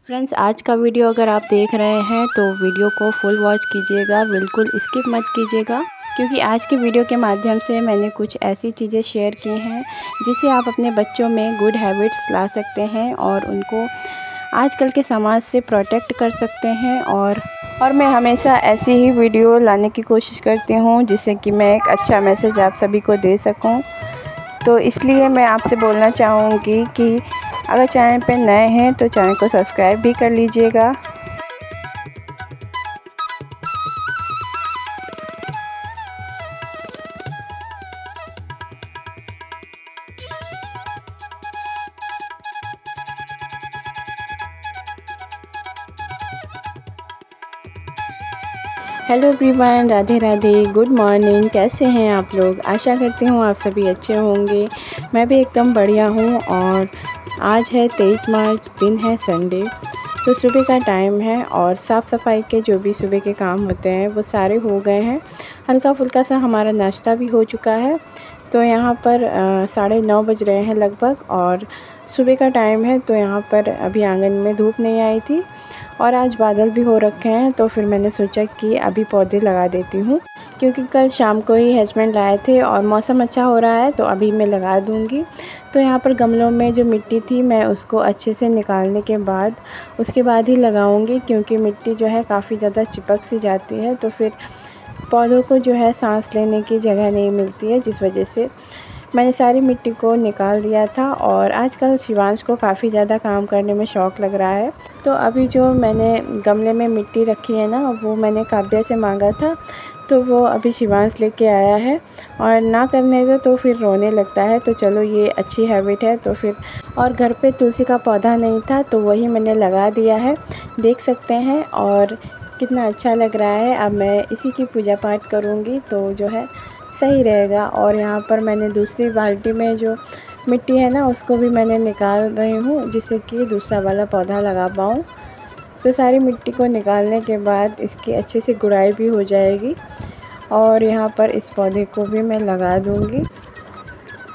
Friends, आज का video अगर आप देख रहे हैं तो वीडियो को फुल वॉच कीजिएगा, बिल्कुल स्किप मत कीजिएगा, क्योंकि आज के वीडियो के माध्यम से मैंने कुछ ऐसी चीज़ें शेयर की हैं जिससे आप अपने बच्चों में गुड हैबिट्स ला सकते हैं और उनको आजकल के समाज से प्रोटेक्ट कर सकते हैं। और मैं हमेशा ऐसी ही वीडियो लाने की कोशिश करती हूँ जिससे कि मैं एक अच्छा मैसेज आप सभी को दे सकूँ। तो इसलिए मैं आपसे बोलना चाहूँगी कि अगर चैनल पे नए हैं तो चैनल को सब्सक्राइब भी कर लीजिएगा। Hello everyone, Radhe Radhe, good morning. कैसे हैं आप लोग? आशा करती हूँ आप सभी अच्छे होंगे। मैं भी एकदम बढ़िया हूँ। और आज है 23 मार्च, दिन है संडे। तो सुबह का टाइम है और साफ़ सफाई के जो भी सुबह के काम होते हैं वो सारे हो गए हैं। हल्का फुल्का सा हमारा नाश्ता भी हो चुका है। तो यहाँ पर 9:30 बज रहे हैं लगभग और सुबह का टाइम है। तो यहाँ पर अभी आंगन में धूप नहीं आई थी और आज बादल भी हो रखे हैं। तो फिर मैंने सोचा कि अभी पौधे लगा देती हूँ, क्योंकि कल शाम को ही हस्बैंड लाए थे और मौसम अच्छा हो रहा है तो अभी मैं लगा दूँगी। तो यहाँ पर गमलों में जो मिट्टी थी मैं उसको अच्छे से निकालने के बाद उसके बाद ही लगाऊँगी, क्योंकि मिट्टी जो है काफ़ी ज़्यादा चिपक सी जाती है तो फिर पौधों को जो है सांस लेने की जगह नहीं मिलती है, जिस वजह से मैंने सारी मिट्टी को निकाल दिया था। और आजकल शिवांश को काफ़ी ज़्यादा काम करने में शौक़ लग रहा है। तो अभी जो मैंने गमले में मिट्टी रखी है ना, वो मैंने काव्या से मांगा था, तो वो अभी शिवांश लेके आया है और ना करने दो तो फिर रोने लगता है। तो चलो, ये अच्छी हैबिट है। तो फिर और घर पे तुलसी का पौधा नहीं था तो वही मैंने लगा दिया है, देख सकते हैं, और कितना अच्छा लग रहा है। अब मैं इसी की पूजा पाठ करूँगी तो जो है सही रहेगा। और यहाँ पर मैंने दूसरी बाल्टी में जो मिट्टी है ना उसको भी मैंने निकाल रही हूँ, जिससे कि दूसरा वाला पौधा लगा पाऊँ। तो सारी मिट्टी को निकालने के बाद इसकी अच्छे से गुड़ाई भी हो जाएगी और यहाँ पर इस पौधे को भी मैं लगा दूँगी।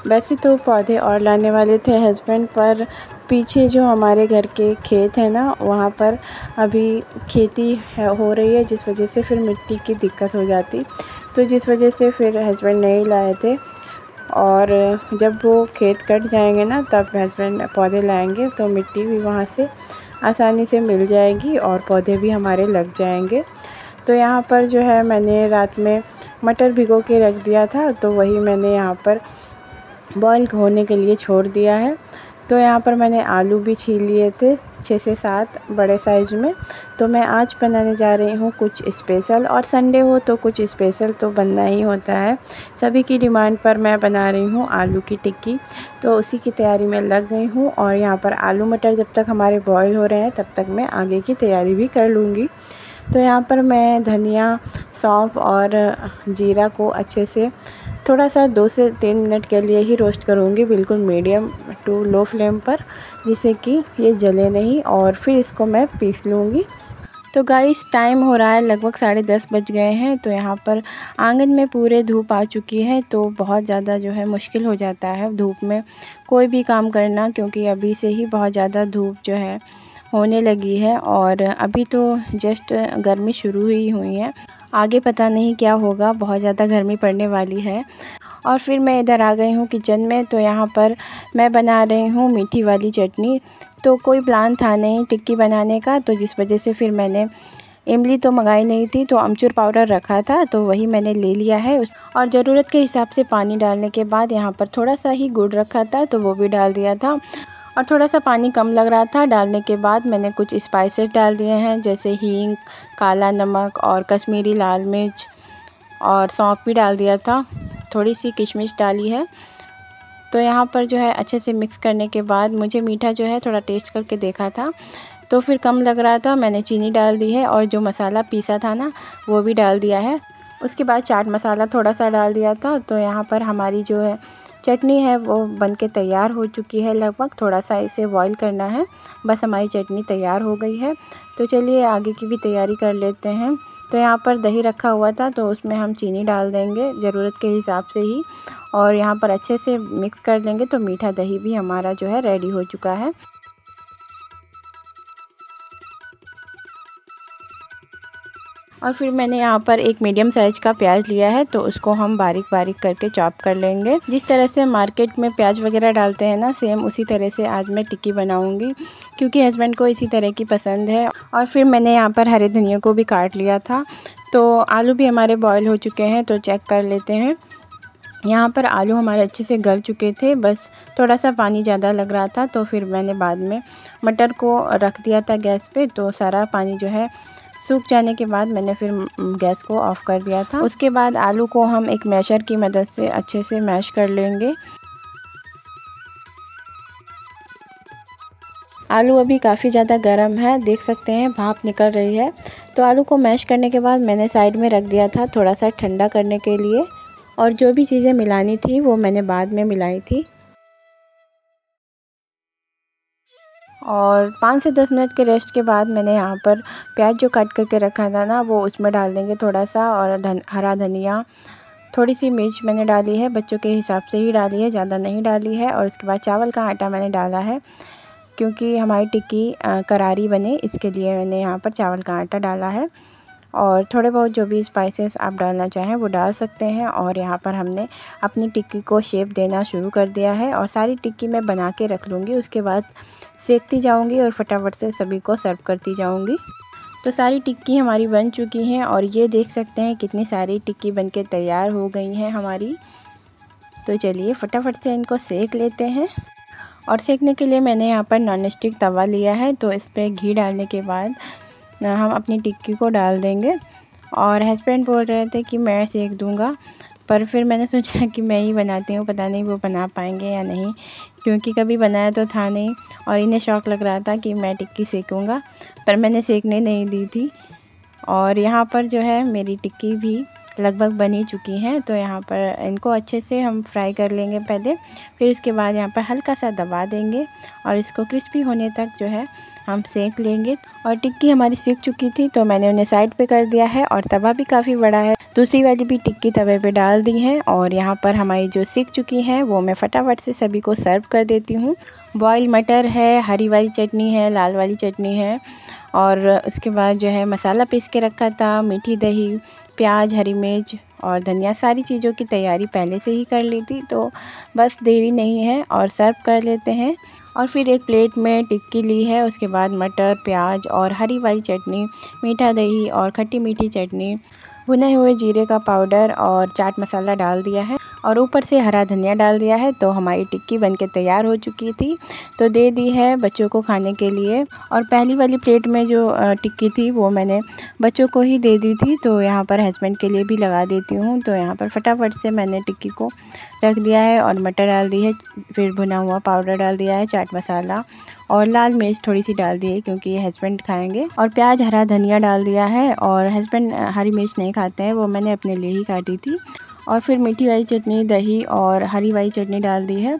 वैसे तो पौधे और लाने वाले थे हस्बैंड, पर पीछे जो हमारे घर के खेत है ना वहाँ पर अभी खेती हो रही है, जिस वजह से फिर मिट्टी की दिक्कत हो जाती, तो जिस वजह से फिर हस्बैंड नहीं लाए थे। और जब वो खेत कट जाएंगे ना तब हस्बैंड पौधे लाएंगे तो मिट्टी भी वहाँ से आसानी से मिल जाएगी और पौधे भी हमारे लग जाएंगे। तो यहाँ पर जो है मैंने रात में मटर भिगो के रख दिया था, तो वही मैंने यहाँ पर बॉईल होने के लिए छोड़ दिया है। तो यहाँ पर मैंने आलू भी छील लिए थे 6 से 7 बड़े साइज़ में। तो मैं आज बनाने जा रही हूँ कुछ स्पेशल, और संडे हो तो कुछ स्पेशल तो बनना ही होता है। सभी की डिमांड पर मैं बना रही हूँ आलू की टिक्की, तो उसी की तैयारी में लग गई हूँ। और यहाँ पर आलू मटर जब तक हमारे बॉईल हो रहे हैं तब तक मैं आगे की तैयारी भी कर लूँगी। तो यहाँ पर मैं धनिया, सौंफ और जीरा को अच्छे से थोड़ा सा 2 से 3 मिनट के लिए ही रोस्ट करूँगी, बिल्कुल मीडियम टू लो फ्लेम पर, जिससे कि ये जले नहीं, और फिर इसको मैं पीस लूँगी। तो गाइस, टाइम हो रहा है लगभग 10:30 बज गए हैं। तो यहाँ पर आंगन में पूरे धूप आ चुकी है, तो बहुत ज़्यादा जो है मुश्किल हो जाता है धूप में कोई भी काम करना, क्योंकि अभी से ही बहुत ज़्यादा धूप जो है होने लगी है और अभी तो जस्ट गर्मी शुरू ही हुई है, आगे पता नहीं क्या होगा, बहुत ज़्यादा गर्मी पड़ने वाली है। और फिर मैं इधर आ गई हूँ किचन में। तो यहाँ पर मैं बना रही हूँ मीठी वाली चटनी। तो कोई प्लान था नहीं टिक्की बनाने का, तो जिस वजह से फिर मैंने इमली तो मंगाई नहीं थी, तो अमचूर पाउडर रखा था तो वही मैंने ले लिया है। और ज़रूरत के हिसाब से पानी डालने के बाद यहाँ पर थोड़ा सा ही गुड़ रखा था तो वो भी डाल दिया था, और थोड़ा सा पानी कम लग रहा था। डालने के बाद मैंने कुछ स्पाइसेस डाल दिए हैं, जैसे हींग, काला नमक और कश्मीरी लाल मिर्च, और सौंफ भी डाल दिया था, थोड़ी सी किशमिश डाली है। तो यहाँ पर जो है अच्छे से मिक्स करने के बाद मुझे मीठा जो है थोड़ा टेस्ट करके देखा था तो फिर कम लग रहा था, मैंने चीनी डाल दी है और जो मसाला पीसा था ना वो भी डाल दिया है। उसके बाद चाट मसाला थोड़ा सा डाल दिया था। तो यहाँ पर हमारी जो है चटनी है वो बनके तैयार हो चुकी है लगभग, थोड़ा सा इसे बॉईल करना है, बस हमारी चटनी तैयार हो गई है। तो चलिए आगे की भी तैयारी कर लेते हैं। तो यहाँ पर दही रखा हुआ था तो उसमें हम चीनी डाल देंगे ज़रूरत के हिसाब से ही, और यहाँ पर अच्छे से मिक्स कर लेंगे। तो मीठा दही भी हमारा जो है रेडी हो चुका है। और फिर मैंने यहाँ पर एक मीडियम साइज़ का प्याज लिया है, तो उसको हम बारीक बारीक करके चॉप कर लेंगे। जिस तरह से मार्केट में प्याज वगैरह डालते हैं ना, सेम उसी तरह से आज मैं टिक्की बनाऊंगी, क्योंकि हस्बैंड को इसी तरह की पसंद है। और फिर मैंने यहाँ पर हरे धनिया को भी काट लिया था। तो आलू भी हमारे बॉयल हो चुके हैं, तो चेक कर लेते हैं। यहाँ पर आलू हमारे अच्छे से गल चुके थे, बस थोड़ा सा पानी ज़्यादा लग रहा था। तो फिर मैंने बाद में मटर को रख दिया था गैस पे, तो सारा पानी जो है सूख जाने के बाद मैंने फिर गैस को ऑफ़ कर दिया था। उसके बाद आलू को हम एक मैशर की मदद से अच्छे से मैश कर लेंगे। आलू अभी काफ़ी ज़्यादा गर्म है, देख सकते हैं भाप निकल रही है। तो आलू को मैश करने के बाद मैंने साइड में रख दिया था थोड़ा सा ठंडा करने के लिए, और जो भी चीज़ें मिलानी थी वो मैंने बाद में मिलाई थी। और 5 से 10 मिनट के रेस्ट के बाद मैंने यहाँ पर प्याज जो काट करके रखा था ना, वो उसमें डाल देंगे थोड़ा सा, और हरा धनिया, थोड़ी सी मिर्च मैंने डाली है, बच्चों के हिसाब से ही डाली है, ज़्यादा नहीं डाली है। और उसके बाद चावल का आटा मैंने डाला है, क्योंकि हमारी टिक्की करारी बने, इसके लिए मैंने यहाँ पर चावल का आटा डाला है। और थोड़े बहुत जो भी स्पाइसेस आप डालना चाहें वो डाल सकते हैं। और यहाँ पर हमने अपनी टिक्की को शेप देना शुरू कर दिया है, और सारी टिक्की मैं बना के रख लूँगी। उसके बाद सेकती जाऊँगी और फटाफट से सभी को सर्व करती जाऊँगी। तो सारी टिक्की हमारी बन चुकी हैं, और ये देख सकते हैं कितनी सारी टिक्की बनके तैयार हो गई हैं हमारी। तो चलिए फटाफट से इनको सेक लेते हैं। और सेकने के लिए मैंने यहाँ पर नॉन स्टिक तवा लिया है, तो इस पर घी डालने के बाद हम अपनी टिक्की को डाल देंगे। और हस्बैंड बोल रहे थे कि मैं सेक दूंगा, पर फिर मैंने सोचा कि मैं ही बनाती हूँ, पता नहीं वो बना पाएंगे या नहीं, क्योंकि कभी बनाया तो था नहीं। और इन्हें शौक़ लग रहा था कि मैं टिक्की सेकूँगा, पर मैंने सेकने नहीं दी थी। और यहाँ पर जो है मेरी टिक्की भी लगभग बन ही चुकी हैं। तो यहाँ पर इनको अच्छे से हम फ्राई कर लेंगे पहले, फिर उसके बाद यहाँ पर हल्का सा दबा देंगे, और इसको क्रिस्पी होने तक जो है हम सेक लेंगे। और टिक्की हमारी सीख चुकी थी, तो मैंने उन्हें साइड पे कर दिया है, और तवा भी काफ़ी बड़ा है, दूसरी वाली भी टिक्की तवे पे डाल दी है। और यहाँ पर हमारी जो सीख चुकी हैं वो मैं फटाफट से सभी को सर्व कर देती हूँ। बॉयल मटर है, हरी वाली चटनी है, लाल वाली चटनी है, और उसके बाद जो है मसाला पीस के रखा था, मीठी दही, प्याज, हरी मिर्च और धनिया, सारी चीज़ों की तैयारी पहले से ही कर ली थी। तो बस देरी नहीं है और सर्व कर लेते हैं। और फिर एक प्लेट में टिक्की ली है, उसके बाद मटर, प्याज और हरी वाली चटनी, मीठा दही और खट्टी मीठी चटनी, भुने हुए जीरे का पाउडर और चाट मसाला डाल दिया है, और ऊपर से हरा धनिया डाल दिया है। तो हमारी टिक्की बनके तैयार हो चुकी थी, तो दे दी है बच्चों को खाने के लिए। और पहली वाली प्लेट में जो टिक्की थी वो मैंने बच्चों को ही दे दी थी, तो यहाँ पर हस्बैंड के लिए भी लगा देती हूँ। तो यहाँ पर फटाफट से मैंने टिक्की को रख दिया है, और मटर डाल दी है, फिर भुना हुआ पाउडर डाल दिया है, चाट मसाला और लाल मिर्च थोड़ी सी डाल दी है क्योंकि ये हस्बैंड खाएंगे, और प्याज, हरा धनिया डाल दिया है। और हस्बैंड हरी मिर्च नहीं खाते हैं, वो मैंने अपने लिए ही काटी थी। और फिर मीठी वाली चटनी, दही और हरी वाली चटनी डाल दी है।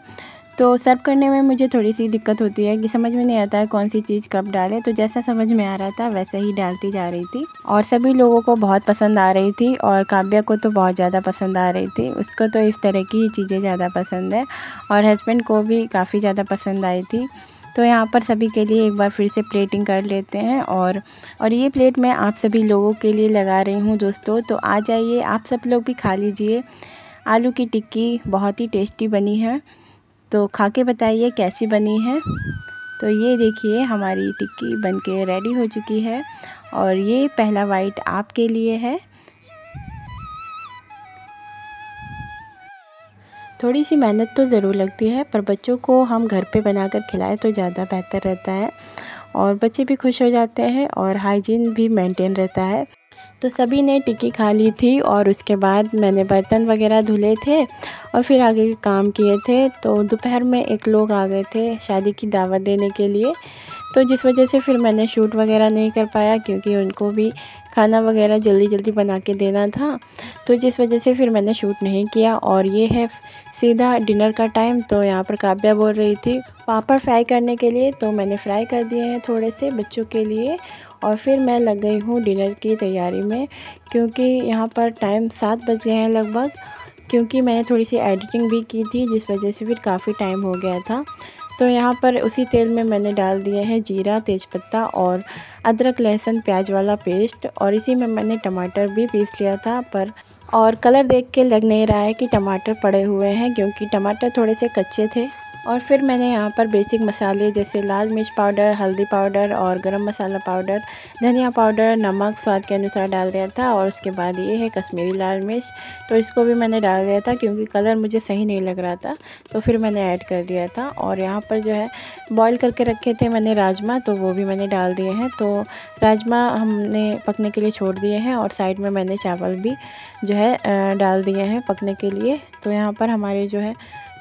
तो सर्व करने में मुझे थोड़ी सी दिक्कत होती है कि समझ में नहीं आता है कौन सी चीज़ कब डालें, तो जैसा समझ में आ रहा था वैसे ही डालती जा रही थी। और सभी लोगों को बहुत पसंद आ रही थी, और काव्या को तो बहुत ज़्यादा पसंद आ रही थी, उसको तो इस तरह की ही चीज़ें ज़्यादा पसंद है, और हस्बैंड को भी काफ़ी ज़्यादा पसंद आई थी। तो यहाँ पर सभी के लिए एक बार फिर से प्लेटिंग कर लेते हैं। और ये प्लेट मैं आप सभी लोगों के लिए लगा रही हूँ दोस्तों, तो आ जाइए आप सब लोग भी खा लीजिए। आलू की टिक्की बहुत ही टेस्टी बनी है, तो खा के बताइए कैसी बनी है। तो ये देखिए हमारी टिक्की बनके रेडी हो चुकी है, और ये पहला बाइट आपके लिए है। थोड़ी सी मेहनत तो ज़रूर लगती है, पर बच्चों को हम घर पे बनाकर खिलाएं तो ज़्यादा बेहतर रहता है, और बच्चे भी खुश हो जाते हैं और हाइजीन भी मेंटेन रहता है। तो सभी ने टिक्की खा ली थी, और उसके बाद मैंने बर्तन वगैरह धुले थे और फिर आगे के काम किए थे। तो दोपहर में एक लोग आ गए थे शादी की दावत देने के लिए, तो जिस वजह से फिर मैंने शूट वगैरह नहीं कर पाया, क्योंकि उनको भी खाना वगैरह जल्दी जल्दी बना के देना था, तो जिस वजह से फिर मैंने शूट नहीं किया। और ये है सीधा डिनर का टाइम। तो यहाँ पर काव्या बोल रही थी पापड़ फ्राई करने के लिए, तो मैंने फ्राई कर दिए हैं थोड़े से बच्चों के लिए, और फिर मैं लग गई हूँ डिनर की तैयारी में, क्योंकि यहाँ पर टाइम 7 बज गए हैं लगभग, क्योंकि मैंने थोड़ी सी एडिटिंग भी की थी, जिस वजह से फिर काफ़ी टाइम हो गया था। तो यहाँ पर उसी तेल में मैंने डाल दिए हैं जीरा, तेज़पत्ता और अदरक लहसुन प्याज वाला पेस्ट, और इसी में मैंने टमाटर भी पीस लिया था। और कलर देख के लग नहीं रहा है कि टमाटर पड़े हुए हैं, क्योंकि टमाटर थोड़े से कच्चे थे। और फिर मैंने यहाँ पर बेसिक मसाले जैसे लाल मिर्च पाउडर, हल्दी पाउडर और गरम मसाला पाउडर, धनिया पाउडर, नमक स्वाद के अनुसार डाल दिया था। और उसके बाद ये है कश्मीरी लाल मिर्च, तो इसको भी मैंने डाल दिया था क्योंकि कलर मुझे सही नहीं लग रहा था, तो फिर मैंने ऐड कर दिया था। और यहाँ पर जो है बॉईल करके रखे थे मैंने राजमा, तो वो भी मैंने डाल दिए हैं। तो राजमा हमने पकने के लिए छोड़ दिए हैं, और साइड में मैंने चावल भी जो है डाल दिए हैं पकने के लिए। तो यहाँ पर हमारे जो है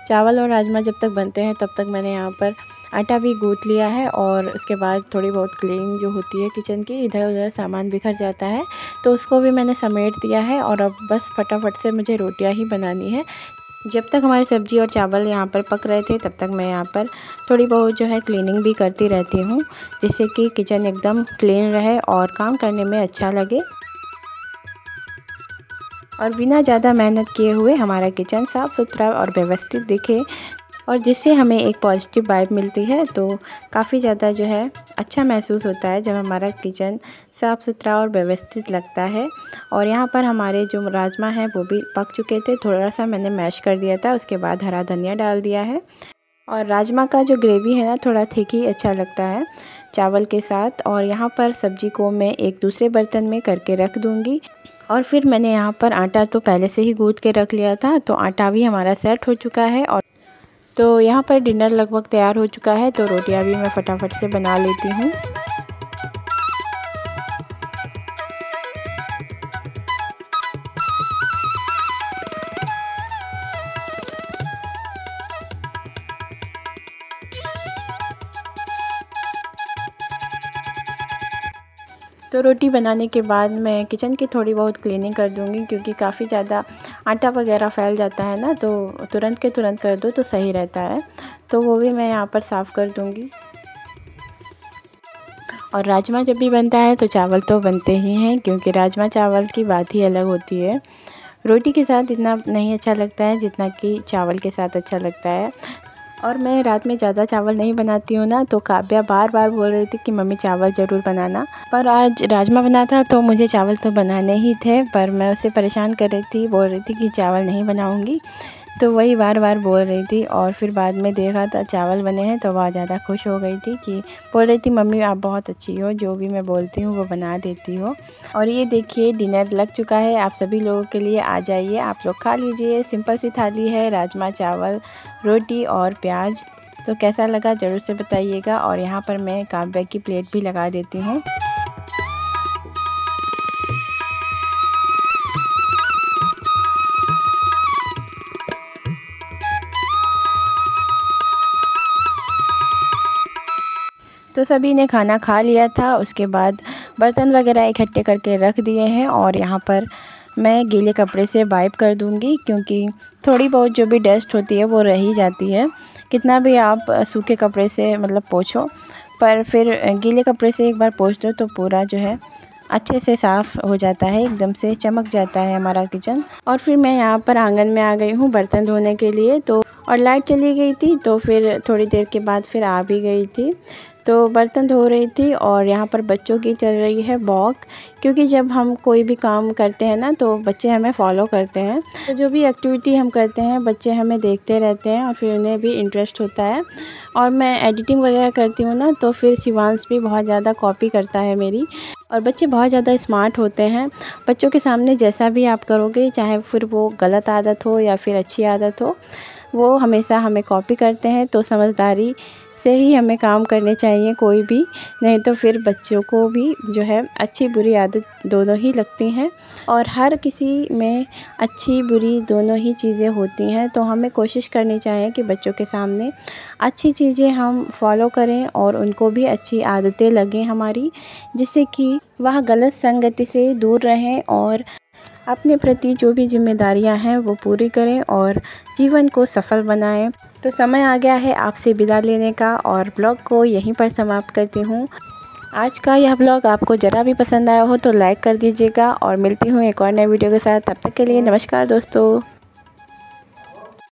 चावल और राजमा जब तक बनते हैं तब तक मैंने यहाँ पर आटा भी गूँथ लिया है। और उसके बाद थोड़ी बहुत क्लीनिंग जो होती है किचन की, इधर उधर सामान बिखर जाता है, तो उसको भी मैंने समेट दिया है। और अब बस फटाफट से मुझे रोटियां ही बनानी है। जब तक हमारी सब्ज़ी और चावल यहाँ पर पक रहे थे तब तक मैं यहाँ पर थोड़ी बहुत जो है क्लीनिंग भी करती रहती हूँ, जिससे कि किचन एकदम क्लीन रहे और काम करने में अच्छा लगे, और बिना ज़्यादा मेहनत किए हुए हमारा किचन साफ़ सुथरा और व्यवस्थित दिखे, और जिससे हमें एक पॉजिटिव वाइब मिलती है। तो काफ़ी ज़्यादा जो है अच्छा महसूस होता है जब हमारा किचन साफ़ सुथरा और व्यवस्थित लगता है। और यहाँ पर हमारे जो राजमा हैं वो भी पक चुके थे, थोड़ा सा मैंने मैश कर दिया था, उसके बाद हरा धनिया डाल दिया है। और राजमा का जो ग्रेवी है ना थोड़ा थिक ही अच्छा लगता है चावल के साथ। और यहाँ पर सब्ज़ी को मैं एक दूसरे बर्तन में करके रख दूँगी। और फिर मैंने यहाँ पर आटा तो पहले से ही गूँथ के रख लिया था, तो आटा भी हमारा सेट हो चुका है। और तो यहाँ पर डिनर लगभग तैयार हो चुका है, तो रोटियाँ भी मैं फटाफट से बना लेती हूँ। तो रोटी बनाने के बाद मैं किचन की थोड़ी बहुत क्लीनिंग कर दूंगी, क्योंकि काफ़ी ज़्यादा आटा वगैरह फैल जाता है ना, तो तुरंत के तुरंत कर दो तो सही रहता है। तो वो भी मैं यहाँ पर साफ़ कर दूंगी। और राजमा जब भी बनता है तो चावल तो बनते ही हैं, क्योंकि राजमा चावल की बात ही अलग होती है। रोटी के साथ इतना नहीं अच्छा लगता है जितना कि चावल के साथ अच्छा लगता है। और मैं रात में ज़्यादा चावल नहीं बनाती हूँ ना, तो काव्या बार बार बोल रही थी कि मम्मी चावल ज़रूर बनाना। पर आज राजमा बना था तो मुझे चावल तो बनाने ही थे, पर मैं उसे परेशान कर रही थी, बोल रही थी कि चावल नहीं बनाऊँगी, तो वही बार बार बोल रही थी। और फिर बाद में देखा था चावल बने हैं तो बहुत ज़्यादा खुश हो गई थी, कि बोल रही थी मम्मी आप बहुत अच्छी हो, जो भी मैं बोलती हूँ वो बना देती हो। और ये देखिए डिनर लग चुका है, आप सभी लोगों के लिए आ जाइए, आप लोग खा लीजिए। सिंपल सी थाली है, राजमा चावल, रोटी और प्याज। तो कैसा लगा ज़रूर से बताइएगा। और यहाँ पर मैं काव्या की प्लेट भी लगा देती हूँ। तो सभी ने खाना खा लिया था, उसके बाद बर्तन वगैरह इकट्ठे करके रख दिए हैं। और यहाँ पर मैं गीले कपड़े से वाइप कर दूँगी, क्योंकि थोड़ी बहुत जो भी डस्ट होती है वो रह ही जाती है, कितना भी आप सूखे कपड़े से मतलब पोंछो, पर फिर गीले कपड़े से एक बार पोंछ दो तो पूरा जो है अच्छे से साफ़ हो जाता है, एकदम से चमक जाता है हमारा किचन। और फिर मैं यहाँ पर आंगन में आ गई हूँ बर्तन धोने के लिए। तो और लाइट चली गई थी, तो फिर थोड़ी देर के बाद फिर आ भी गई थी, तो बर्तन धो रही थी। और यहाँ पर बच्चों की चल रही है वॉक, क्योंकि जब हम कोई भी काम करते हैं ना तो बच्चे हमें फॉलो करते हैं, तो जो भी एक्टिविटी हम करते हैं बच्चे हमें देखते रहते हैं, और फिर उन्हें भी इंटरेस्ट होता है। और मैं एडिटिंग वगैरह करती हूँ ना, तो फिर शिवांश भी बहुत ज़्यादा कॉपी करता है मेरी। और बच्चे बहुत ज़्यादा स्मार्ट होते हैं, बच्चों के सामने जैसा भी आप करोगे, चाहे फिर वो गलत आदत हो या फिर अच्छी आदत हो, वो हमेशा हमें कॉपी करते हैं। तो समझदारी से ही हमें काम करने चाहिए कोई भी, नहीं तो फिर बच्चों को भी जो है अच्छी बुरी आदत दोनों ही लगती हैं। और हर किसी में अच्छी बुरी दोनों ही चीज़ें होती हैं, तो हमें कोशिश करनी चाहिए कि बच्चों के सामने अच्छी चीज़ें हम फॉलो करें और उनको भी अच्छी आदतें लगें हमारी, जिससे कि वह गलत संगति से दूर रहें और अपने प्रति जो भी जिम्मेदारियां हैं वो पूरी करें और जीवन को सफल बनाएं। तो समय आ गया है आपसे विदा लेने का, और ब्लॉग को यहीं पर समाप्त करती हूँ। आज का यह ब्लॉग आपको ज़रा भी पसंद आया हो तो लाइक कर दीजिएगा, और मिलती हूँ एक और नए वीडियो के साथ। तब तक के लिए नमस्कार दोस्तों।